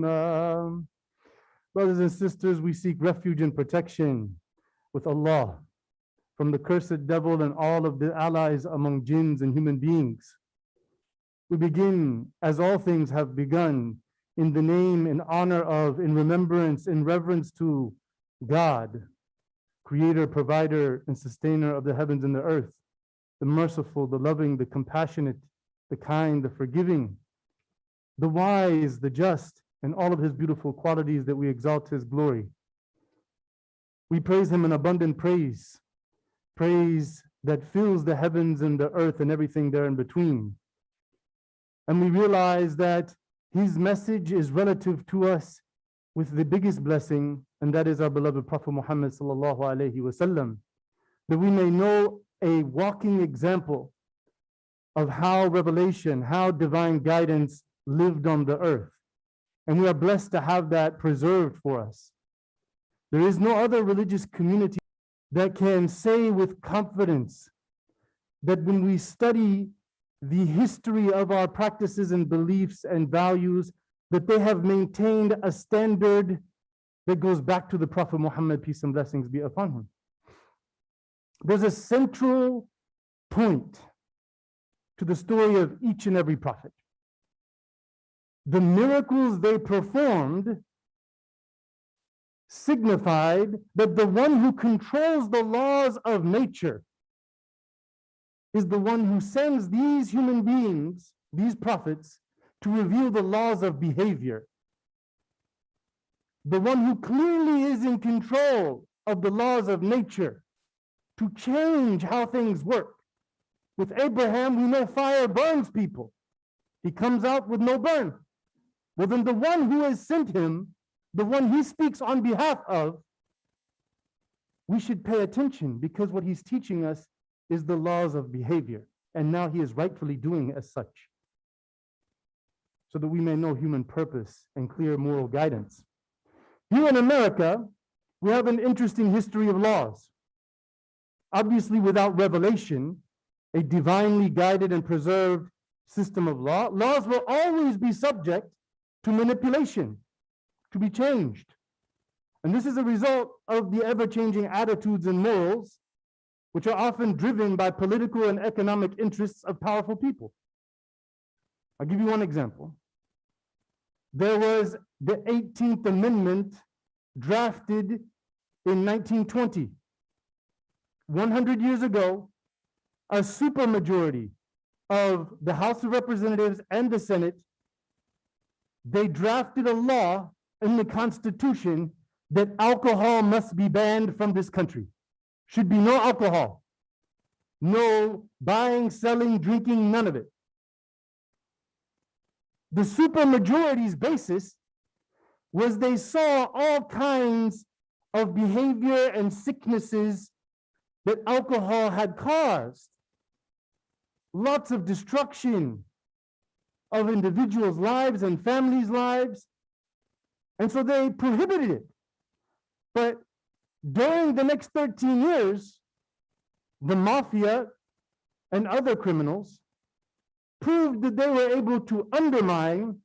حَكِيمًا. Brothers and sisters, we seek refuge and protection with Allah from the cursed devil and all of the allies among jinns and human beings. We begin, as all things have begun, in the name, in honor of, in remembrance, in reverence to God, creator, provider, and sustainer of the heavens and the earth, the merciful, the loving, the compassionate, the kind, the forgiving, the wise, the just, and all of his beautiful qualities that we exalt his glory. We praise him in abundant praise, praise that fills the heavens and the earth and everything there in between. And we realize that his message is relative to us with the biggest blessing, and that is our beloved Prophet Muhammad sallallahu alaihi wasallam, that we may know a walking example of how revelation, how divine guidance lived on the earth. And we are blessed to have that preserved for us. There is no other religious community that can say with confidence that when we study the history of our practices and beliefs and values, that they have maintained a standard that goes back to the Prophet Muhammad, peace and blessings be upon him. There's a central point to the story of each and every prophet. The miracles they performed signified that the one who controls the laws of nature is the one who sends these human beings, these prophets, to reveal the laws of behavior. The one who clearly is in control of the laws of nature to change how things work. With Abraham, we know fire burns people. He comes out with no burn. Well, then the one who has sent him, the one he speaks on behalf of, we should pay attention, because what he's teaching us is the laws of behavior. And now he is rightfully doing as such, so that we may know human purpose and clear moral guidance. Here in America, we have an interesting history of laws. Obviously, without revelation, a divinely guided and preserved system of law, laws will always be subject to manipulation, to be changed. And this is a result of the ever-changing attitudes and morals, which are often driven by political and economic interests of powerful people. I'll give you one example. There was the 18th Amendment drafted in 1920. 100 years ago, a supermajority of the House of Representatives and the Senate, they drafted a law in the Constitution that alcohol must be banned from this country. Should be no alcohol, no buying, selling, drinking, none of it. The supermajority's basis was they saw all kinds of behavior and sicknesses that alcohol had caused. Lots of destruction of individuals' lives and families' lives. And so they prohibited it. But during the next 13 years, the mafia and other criminals proved that they were able to undermine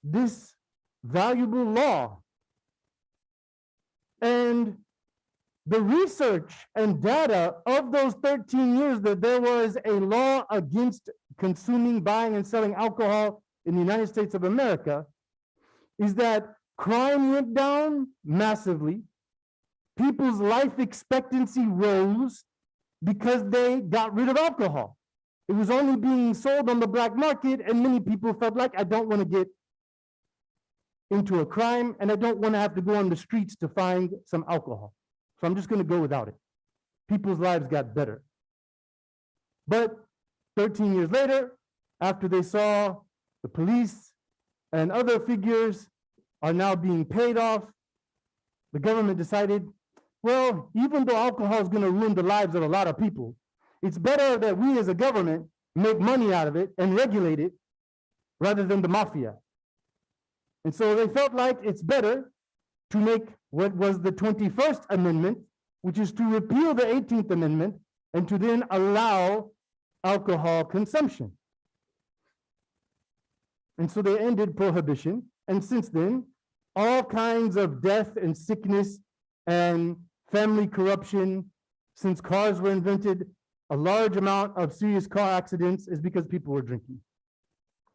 this valuable law. And the research and data of those 13 years that there was a law against consuming, buying, and selling alcohol in the United States of America is that crime went down massively. People's life expectancy rose because they got rid of alcohol. It was only being sold on the black market, and many people felt like, I don't want to get into a crime, and I don't want to have to go on the streets to find some alcohol. So I'm just going to go without it. People's lives got better. But 13 years later, after they saw the police and other figures are now being paid off, the government decided, well, even though alcohol is going to ruin the lives of a lot of people, it's better that we as a government make money out of it and regulate it rather than the mafia. And so they felt like it's better to make what was the 21st Amendment, which is to repeal the 18th Amendment and to then allow alcohol consumption. And so they ended prohibition. And since then, all kinds of death and sickness and family corruption. Since cars were invented, a large amount of serious car accidents is because people were drinking.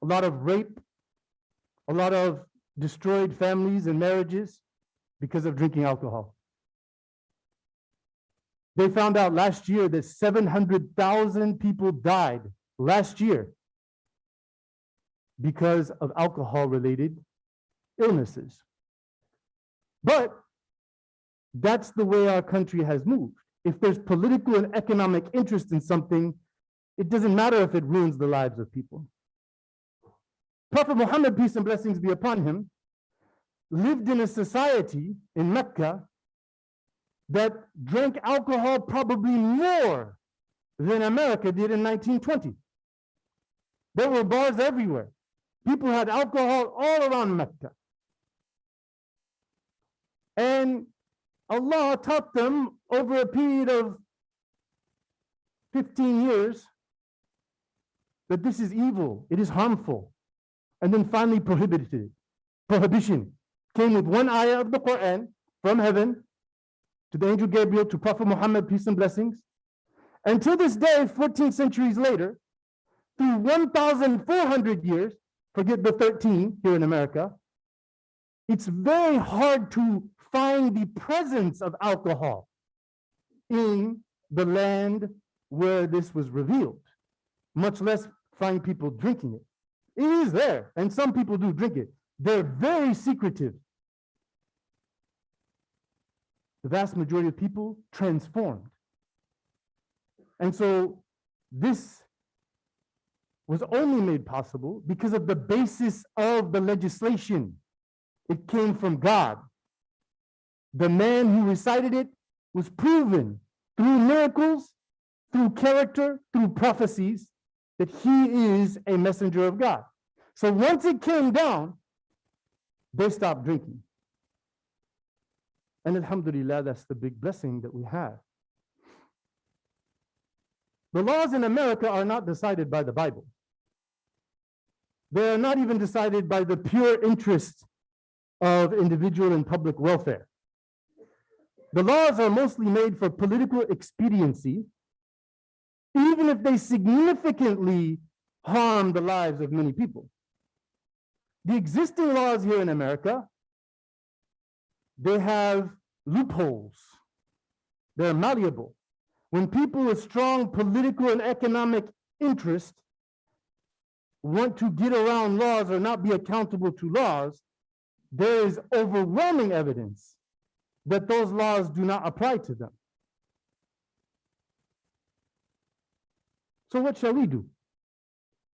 A lot of rape, a lot of destroyed families and marriages because of drinking alcohol. They found out last year that 700,000 people died last year because of alcohol-related illnesses. But that's the way our country has moved. If there's political and economic interest in something, it doesn't matter if it ruins the lives of people. Prophet Muhammad, peace and blessings be upon him, lived in a society in Mecca that drank alcohol probably more than America did in 1920. There were bars everywhere. People had alcohol all around Mecca. And Allah taught them over a period of 15 years that this is evil, it is harmful, and then finally prohibited it. Prohibition came with one ayah of the Quran from heaven to the angel Gabriel, to Prophet Muhammad, peace and blessings. Until this day, 14 centuries later, through 1,400 years, forget the 13 here in America, it's very hard to find the presence of alcohol in the land where this was revealed, much less find people drinking it. It is there, and some people do drink it. They're very secretive. The vast majority of people transformed. And so this was only made possible because of the basis of the legislation. It came from God. The man who recited it was proven through miracles, through character, through prophecies, that he is a messenger of God. So once it came down, they stopped drinking. And alhamdulillah, that's the big blessing that we have. The laws in America are not decided by the Bible. They are not even decided by the pure interest of individual and public welfare. The laws are mostly made for political expediency, even if they significantly harm the lives of many people. The existing laws here in America, they have loopholes. They're malleable. When people with strong political and economic interest want to get around laws or not be accountable to laws, there is overwhelming evidence that those laws do not apply to them. So what shall we do?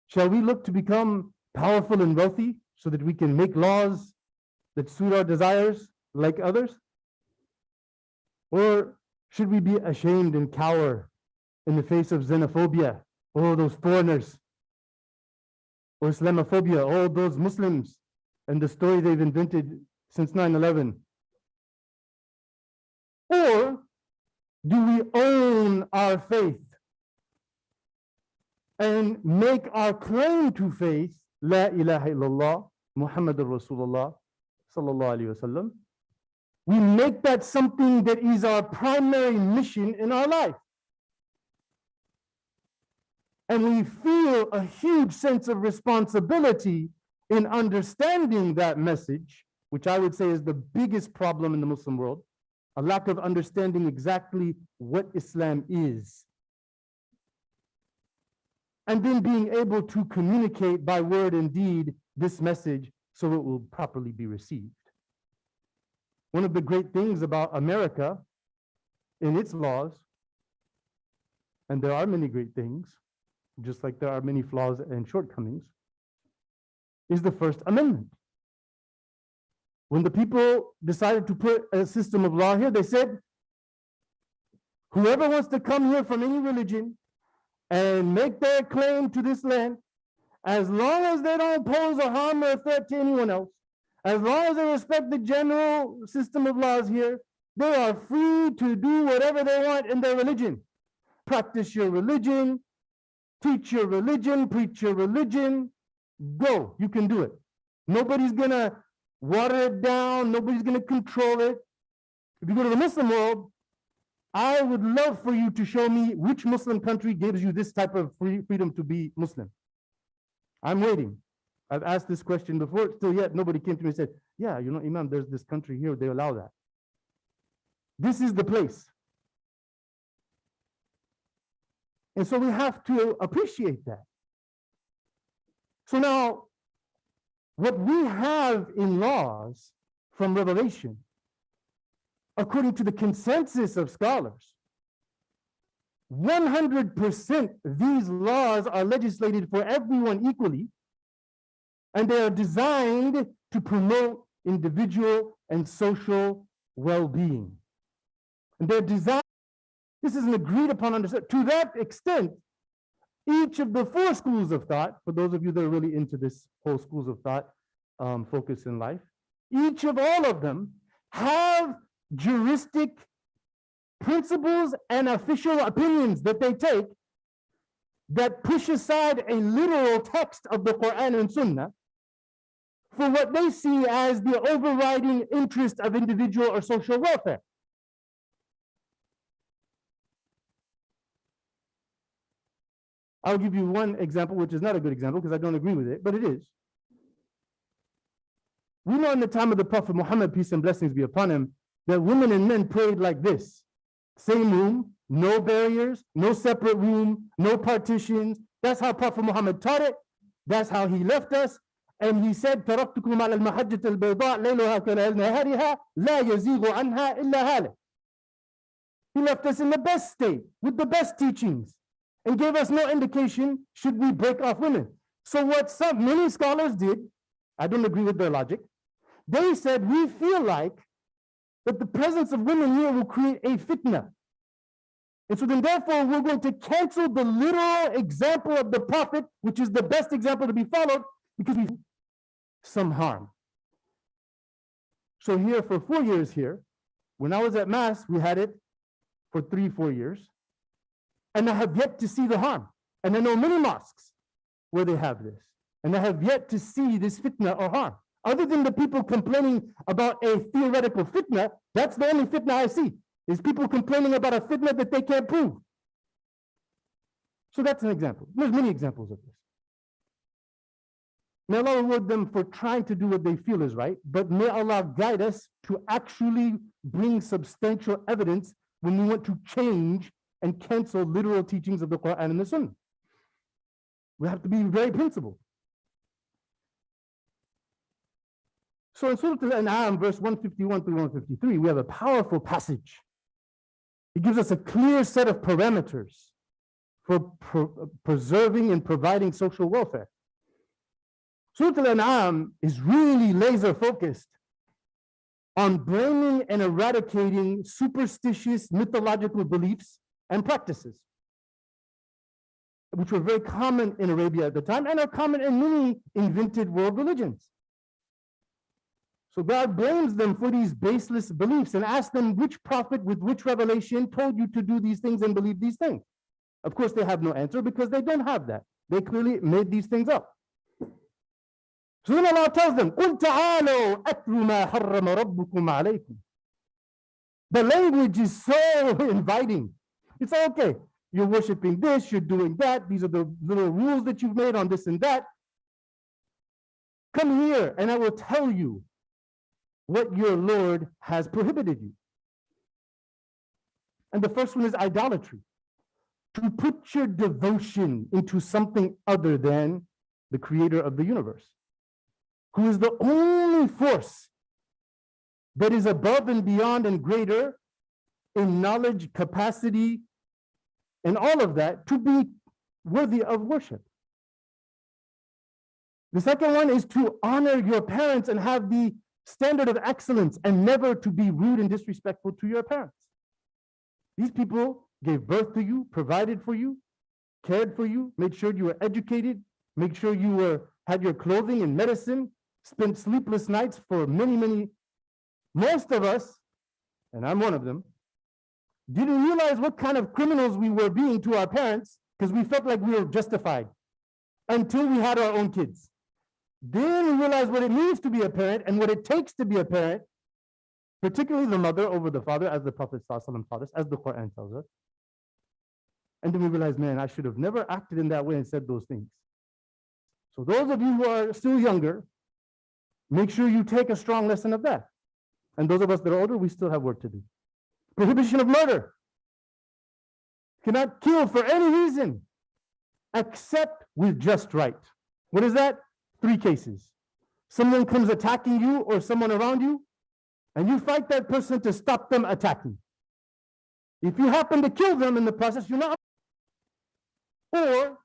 Shall we look to become powerful and wealthy so that we can make laws that suit our desires like others? Or should we be ashamed and cower in the face of xenophobia? Oh, those foreigners. Or Islamophobia, oh, those Muslims, and the story they've invented since 9/11. Or do we own our faith and make our claim to faith, La ilaha illallah, Muhammadur Rasulullah, sallallahu alayhi wasallam? We make that something that is our primary mission in our life. And we feel a huge sense of responsibility in understanding that message, which I would say is the biggest problem in the Muslim world, a lack of understanding exactly what Islam is. And then being able to communicate by word and deed this message so it will properly be received. One of the great things about America in its laws, and there are many great things, just like there are many flaws and shortcomings, is the First Amendment. When the people decided to put a system of law here, they said, whoever wants to come here from any religion and make their claim to this land, as long as they don't pose a harm or a threat to anyone else, as long as they respect the general system of laws here, they are free to do whatever they want in their religion. Practice your religion, teach your religion, preach your religion, go, you can do it. Nobody's gonna water it down, nobody's going to control it. If you go to the Muslim world, I would love for you to show me which Muslim country gives you this type of freedom to be Muslim. I'm waiting. I've asked this question before, still yet nobody came to me and said, yeah, you know, Imam, there's this country here, they allow that. This is the place. And so we have to appreciate that. So now, what we have in laws from Revelation, according to the consensus of scholars, 100% these laws are legislated for everyone equally, and they are designed to promote individual and social well-being. And they're designed, this is an agreed upon understanding. To that extent, each of the 4 schools of thought, for those of you that are really into this whole schools of thought focus in life, each of all of them have juristic principles and official opinions that they take that push aside a literal text of the Quran and Sunnah for what they see as the overriding interest of individual or social welfare. I'll give you one example, which is not a good example because I don't agree with it, but it is. We know in the time of the Prophet Muhammad, peace and blessings be upon him, that women and men prayed like this. Same room, no barriers, no separate room, no partitions. That's how Prophet Muhammad taught it. That's how he left us. And he said, تَرَكْتُكُمْ عَلَى الْمَحَجَّةِ الْبَيْضَاءِ لَيْلُهَا كَنَهَارِهَا لَا يَزِيغُ عَنْهَا إِلَّا هَالِكٌ. He left us in the best state, with the best teachings, and gave us no indication should we break off women. So what many scholars did, I don't agree with their logic, they said, we feel like that the presence of women here will create a fitna. And so then therefore we're going to cancel the literal example of the Prophet, which is the best example to be followed, because we some harm. So here for 4 years here, when I was at Mass, we had it for 3-4 years. And I have yet to see the harm. And I know many mosques where they have this. And I have yet to see this fitna or harm. Other than the people complaining about a theoretical fitna, that's the only fitna I see, is people complaining about a fitna that they can't prove. So that's an example. There's many examples of this. May Allah reward them for trying to do what they feel is right, but may Allah guide us to actually bring substantial evidence when we want to change and cancel literal teachings of the Quran and the Sunnah. We have to be very principled. So in Surah Al-An'am, verse 151 through 153, we have a powerful passage. It gives us a clear set of parameters for preserving and providing social welfare. Surah Al-An'am is really laser focused on blaming and eradicating superstitious mythological beliefs and practices, which were very common in Arabia at the time and are common in many invented world religions. So God blames them for these baseless beliefs and asks them which prophet with which revelation told you to do these things and believe these things. Of course, they have no answer because they don't have that. They clearly made these things up. So then Allah tells them, قُلْ تَعَالَوْا أَتْلُ مَا حَرَّمَ رَبُّكُمْ عَلَيْكُمْ. The language is so inviting. It's okay. You're worshiping this, you're doing that. These are the little rules that you've made on this and that. Come here and I will tell you what your Lord has prohibited you. And the first one is idolatry. To put your devotion into something other than the creator of the universe, who is the only force that is above and beyond and greater in knowledge, capacity, and all of that to be worthy of worship. The second one is to honor your parents and have the standard of excellence and never to be rude and disrespectful to your parents. These people gave birth to you, provided for you, cared for you, made sure you were educated, made sure you had your clothing and medicine, spent sleepless nights for many, most of us, and I'm one of them, didn't realize what kind of criminals we were being to our parents because we felt like we were justified until we had our own kids. Then we realize what it means to be a parent and what it takes to be a parent, particularly the mother over the father, as the Prophet ﷺ taught us, as the Quran tells us. And then we realize, man, I should have never acted in that way and said those things. So those of you who are still younger, make sure you take a strong lesson of that. And those of us that are older, we still have work to do. Prohibition of murder. Cannot kill for any reason except with just right. What is that? 3 cases. Someone comes attacking you or someone around you, and you fight that person to stop them attacking. If you happen to kill them in the process, you're not. Or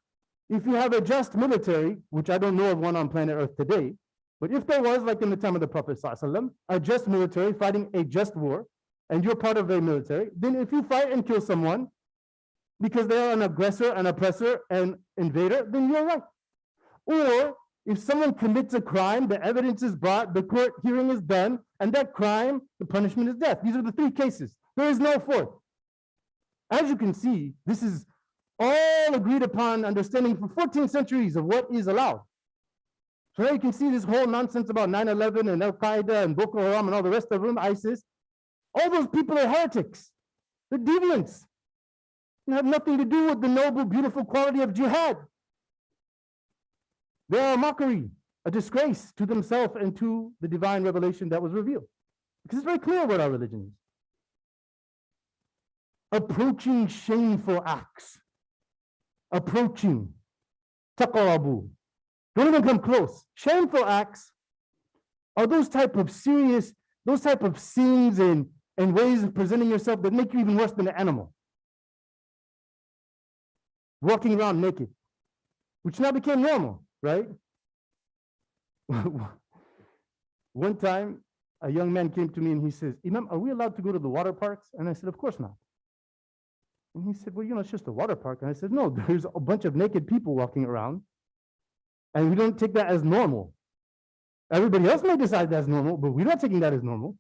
if you have a just military, which I don't know of one on planet Earth today, but if there was, like in the time of the Prophet ﷺ, a just military fighting a just war, and you're part of a military, then if you fight and kill someone because they are an aggressor, an oppressor, an invader, then you're right. Or if someone commits a crime, the evidence is brought, the court hearing is done, and that crime, the punishment is death. These are the 3 cases. There is no 4th. As you can see, this is all agreed upon understanding for 14 centuries of what is allowed. So now you can see this whole nonsense about 9/11 and Al-Qaeda and Boko Haram and all the rest of them, ISIS. All those people are heretics. They're deviants. They have nothing to do with the noble, beautiful quality of jihad. They are a mockery, a disgrace to themselves and to the divine revelation that was revealed. Because it's very clear what our religion is. Approaching shameful acts. Approaching. Taqarabu. Don't even come close. Shameful acts are those type of serious, those type of sins and ways of presenting yourself that make you even worse than an animal. Walking around naked, which now became normal, right? One time, a young man came to me and he says, Imam, are we allowed to go to the water parks? And I said, of course not. And he said, well, you know, it's just a water park. And I said, no, there's a bunch of naked people walking around. And we don't take that as normal. Everybody else may decide that's normal, but we're not taking that as normal.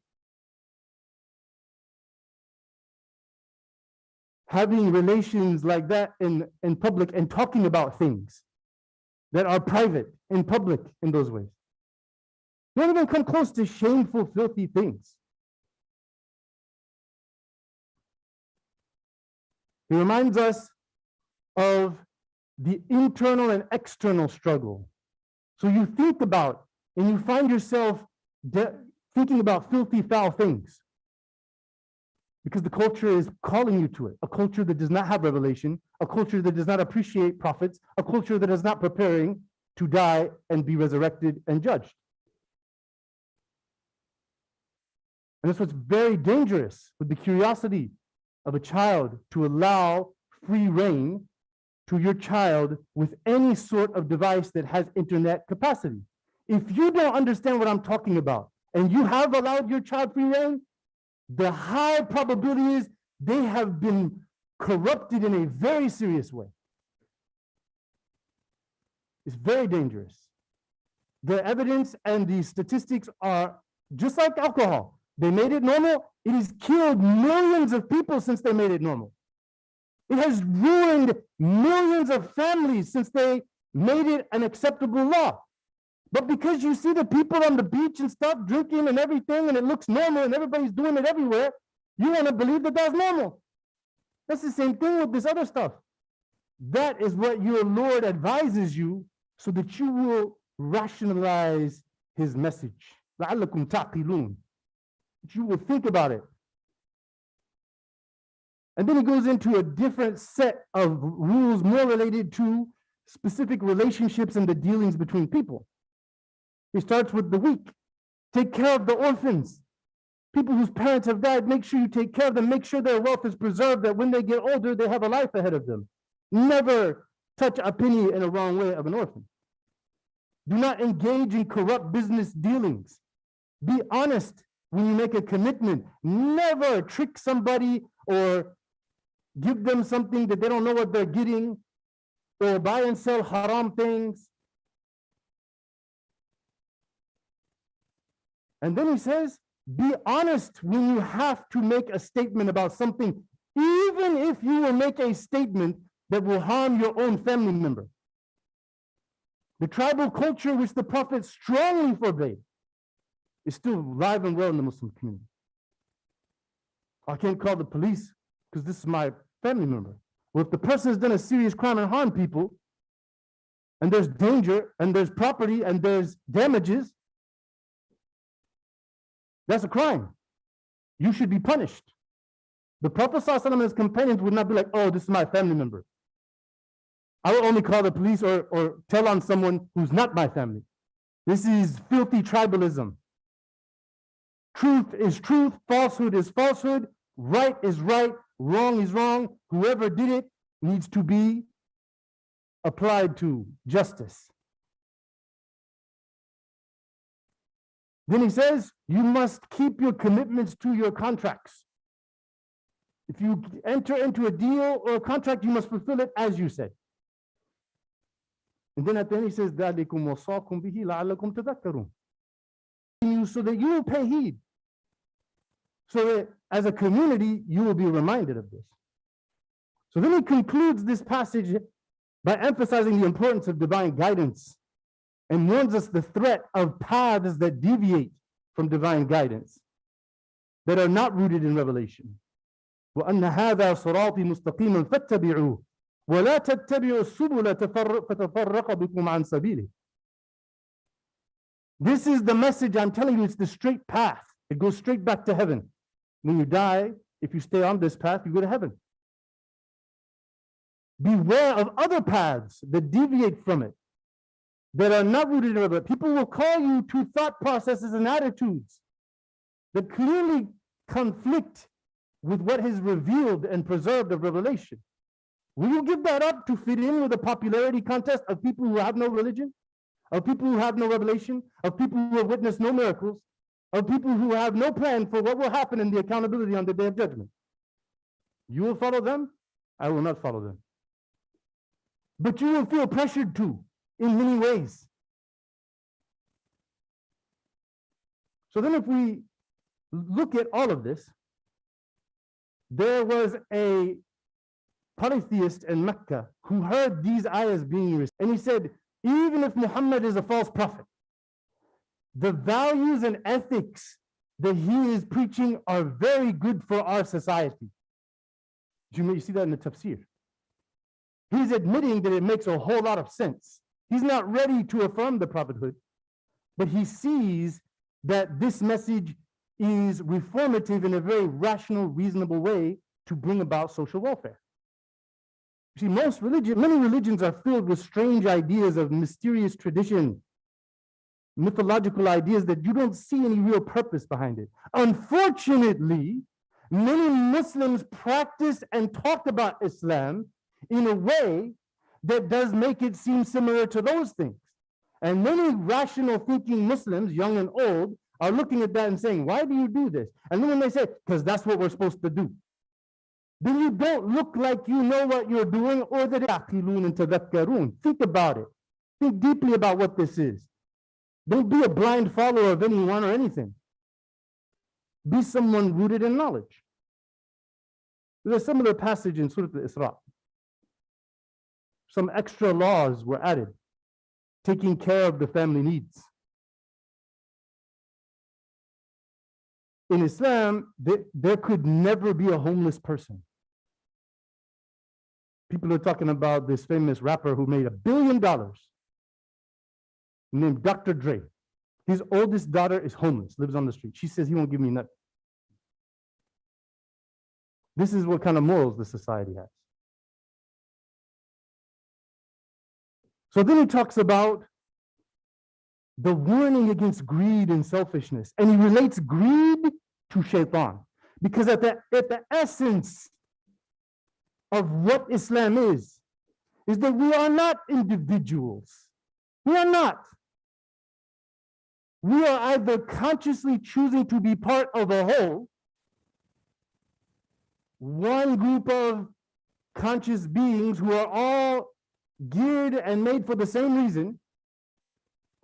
Having relations like that in public and talking about things that are private in public in those ways. Don't even come close to shameful, filthy things. He reminds us of the internal and external struggle. So you think about and you find yourself thinking about filthy, foul things because the culture is calling you to it. A culture that does not have revelation, a culture that does not appreciate prophets, a culture that is not preparing to die and be resurrected and judged. And that's what's very dangerous with the curiosity of a child, to allow free reign to your child with any sort of device that has internet capacity. If you don't understand what I'm talking about and you have allowed your child free reign, the high probability is they have been corrupted in a very serious way. It's very dangerous. The evidence and the statistics are just like alcohol. They made it normal. It has killed millions of people since they made it normal. It has ruined millions of families since they made it an acceptable law. But because you see the people on the beach and stuff drinking and everything, and it looks normal and everybody's doing it everywhere, you want to believe that that's normal. That's the same thing with this other stuff. That is what your Lord advises you so that you will rationalize his message. لَعَلَّكُمْ تَعْقِلُونَ. You will think about it. And then he goes into a different set of rules more related to specific relationships and the dealings between people. He starts with the weak. Take care of the orphans. People whose parents have died, make sure you take care of them. Make sure their wealth is preserved, that when they get older, they have a life ahead of them. Never touch a penny in a wrong way of an orphan. Do not engage in corrupt business dealings. Be honest when you make a commitment. Never trick somebody or give them something that they don't know what they're getting, or buy and sell haram things. And then he says, be honest when you have to make a statement about something, even if you will make a statement that will harm your own family member. The tribal culture which the Prophet strongly forbade is still alive and well in the Muslim community. I can't call the police because this is my family member. Well, if the person has done a serious crime and harmed people, and there's danger, and there's property, and there's damages, that's a crime. You should be punished. The Prophet ﷺ and his companions would not be like, oh, this is my family member. I will only call the police or tell on someone who's not my family. This is filthy tribalism. Truth is truth, falsehood is falsehood, right is right, wrong is wrong. Whoever did it needs to be applied to justice. Then he says, you must keep your commitments to your contracts. If you enter into a deal or a contract, you must fulfill it as you said. And then at the end he says, ذَلِكُمْ وَصَّاكُمْ بِهِ لَعَلَّكُمْ تَذَكَّرُونَ. So that you will pay heed. So that as a community, you will be reminded of this. So then he concludes this passage by emphasizing the importance of divine guidance and warns us the threat of paths that deviate from divine guidance, that are not rooted in revelation. وَأَنَّ هَذَا صِرَاطِي مُسْتَقِيمًا فَاتَّبِعُوهُ وَلَا تَتَّبِعُوا السُّبُلَ فَتَفَرَّقَ بِكُمْ عَنْ سَبِيلِهِ. This is the message I'm telling you, it's the straight path. It goes straight back to heaven. When you die, if you stay on this path, you go to heaven. Beware of other paths that deviate from it, that are not rooted in revelation. People will call you to thought processes and attitudes that clearly conflict with what is revealed and preserved of revelation. Will you give that up to fit in with a popularity contest of people who have no religion, of people who have no revelation, of people who have witnessed no miracles, of people who have no plan for what will happen in the accountability on the day of judgment? You will follow them? I will not follow them. But you will feel pressured to in many ways. So then if we look at all of this, there was a polytheist in Mecca who heard these ayahs being recited, and he said, even if Muhammad is a false prophet, the values and ethics that he is preaching are very good for our society. You see that in the tafsir. He's admitting that it makes a whole lot of sense. He's not ready to affirm the prophethood, but he sees that this message is reformative in a very rational, reasonable way to bring about social welfare. You see, many religions are filled with strange ideas of mysterious tradition, mythological ideas that you don't see any real purpose behind it. Unfortunately, many Muslims practice and talk about Islam in a way that does make it seem similar to those things. And many rational thinking Muslims, young and old, are looking at that and saying, why do you do this? And then when they say, because that's what we're supposed to do, then you don't look like you know what you're doing, or that think about it. Think deeply about what this is. Don't be a blind follower of anyone or anything. Be someone rooted in knowledge. There's a similar passage in Surah Al-Isra. Some extra laws were added, taking care of the family needs. In Islam, there could never be a homeless person. People are talking about this famous rapper who made $1 billion, named Dr. Dre. His oldest daughter is homeless, lives on the street. She says he won't give me nothing. This is what kind of morals the society has. So then he talks about the warning against greed and selfishness. And he relates greed to shaitan. Because at the essence of what Islam is that we are not individuals. We are not. We are either consciously choosing to be part of a whole, one group of conscious beings who are all geared and made for the same reason,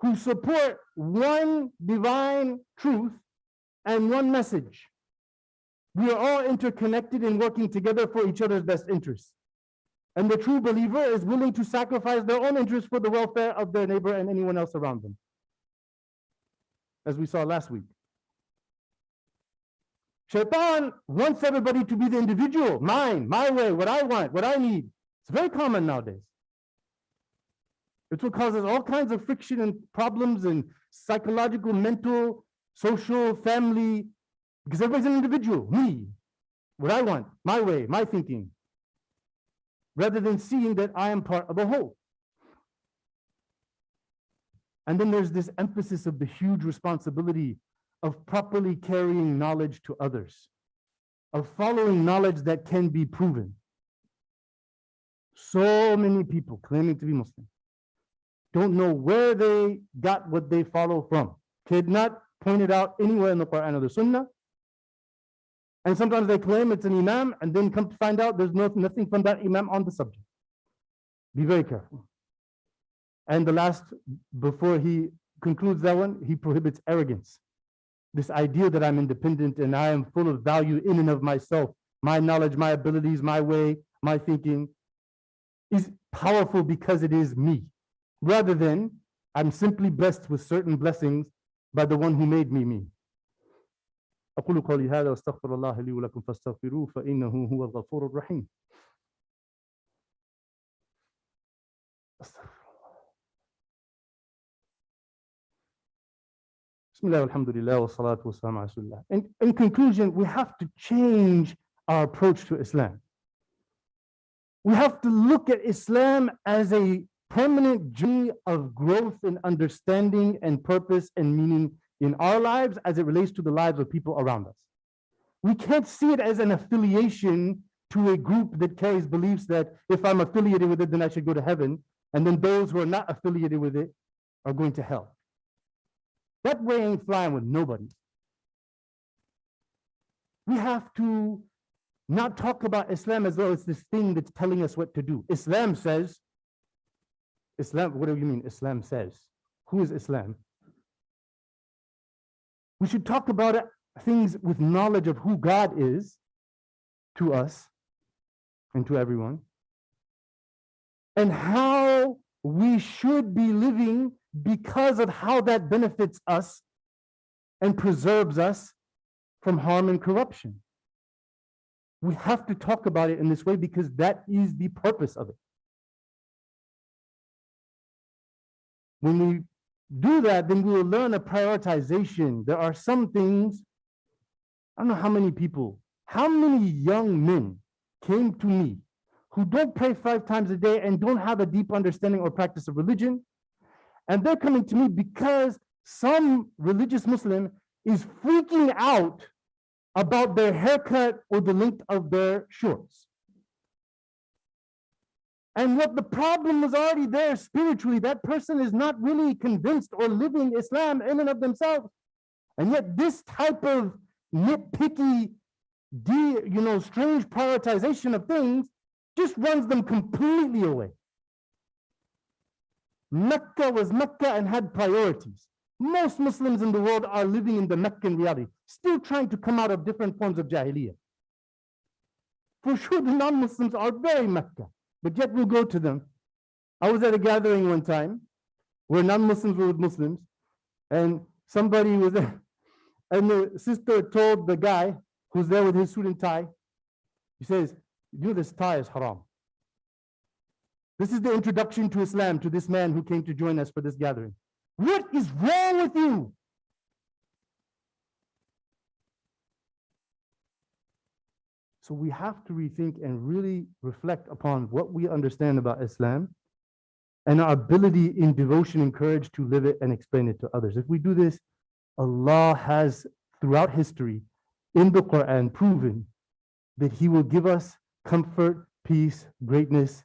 who support one divine truth and one message. We are all interconnected and working together for each other's best interests. And the true believer is willing to sacrifice their own interest for the welfare of their neighbor and anyone else around them, as we saw last week. Shaitan wants everybody to be the individual, mine, my way, what I want, what I need. It's very common nowadays. It's what causes all kinds of friction and problems and psychological, mental, social, family, because everybody's an individual, me, what I want, my way, my thinking, rather than seeing that I am part of a whole. And then there's this emphasis of the huge responsibility of properly carrying knowledge to others, of following knowledge that can be proven. So many people claiming to be Muslim don't know where they got what they follow from. Cannot point it out anywhere in the Quran or the Sunnah. And sometimes they claim it's an Imam and then come to find out there's nothing from that Imam on the subject. Be very careful. And the last, before he concludes that one, he prohibits arrogance. This idea that I'm independent and I am full of value in and of myself, my knowledge, my abilities, my way, my thinking is powerful because it is me, rather than I'm simply blessed with certain blessings by the one who made me. أقول قولي هذا واستغفر الله لي ولكم فاستغفروه فإنه هو الغفور الرحيم. Bismillah, alhamdulillah, wa salatu wa salam ala rasulillah. In conclusion, we have to change our approach to Islam. We have to look at Islam as a permanent journey of growth and understanding and purpose and meaning in our lives as it relates to the lives of people around us. We can't see it as an affiliation to a group that carries beliefs that if I'm affiliated with it, then I should go to heaven, and then those who are not affiliated with it are going to hell. That way ain't flying with nobody. We have to not talk about Islam as though it's this thing that's telling us what to do. Islam says, Islam, what do you mean Islam says? Who is Islam? We should talk about it, things with knowledge of who God is to us and to everyone, and how we should be living because of how that benefits us and preserves us from harm and corruption. We have to talk about it in this way because that is the purpose of it. When we do that, then we will learn a prioritization. There are some things, I don't know how many people, how many young men came to me who don't pray 5 times a day and don't have a deep understanding or practice of religion. And they're coming to me because some religious Muslim is freaking out about their haircut or the length of their shorts. And what the problem was already there spiritually, that person is not really convinced or living Islam in and of themselves. And yet this type of nitpicky, strange prioritization of things just runs them completely away. Mecca was Mecca and had priorities. Most Muslims in the world are living in the Meccan reality, still trying to come out of different forms of Jahiliyyah. For sure, the non-Muslims are very Mecca, but yet we'll go to them. I was at a gathering one time where non-Muslims were with Muslims, and somebody was there, and the sister told the guy who's there with his suit and tie, he says, "You know this tie is haram. This is the introduction to Islam to this man who came to join us for this gathering. What is wrong with you?" So we have to rethink and really reflect upon what we understand about Islam and our ability in devotion and courage to live it and explain it to others. If we do this, Allah has throughout history in the Quran proven that He will give us comfort, peace, greatness,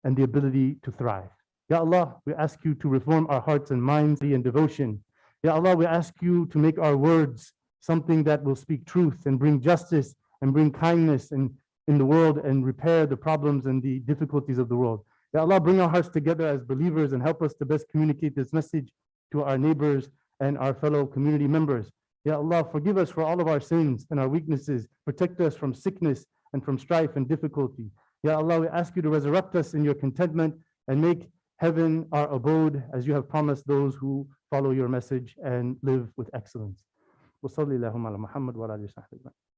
and the ability to thrive. Ya Allah, we ask you to reform our hearts and minds and devotion. Ya Allah, we ask you to make our words something that will speak truth and bring justice and bring kindness in the world and repair the problems and the difficulties of the world. Ya Allah, bring our hearts together as believers and help us to best communicate this message to our neighbors and our fellow community members. Ya Allah, forgive us for all of our sins and our weaknesses. Protect us from sickness and from strife and difficulty. Ya Allah, we ask you to resurrect us in your contentment and make heaven our abode as you have promised those who follow your message and live with excellence. وصلي اللهم على محمد وعلى آله وصحبه.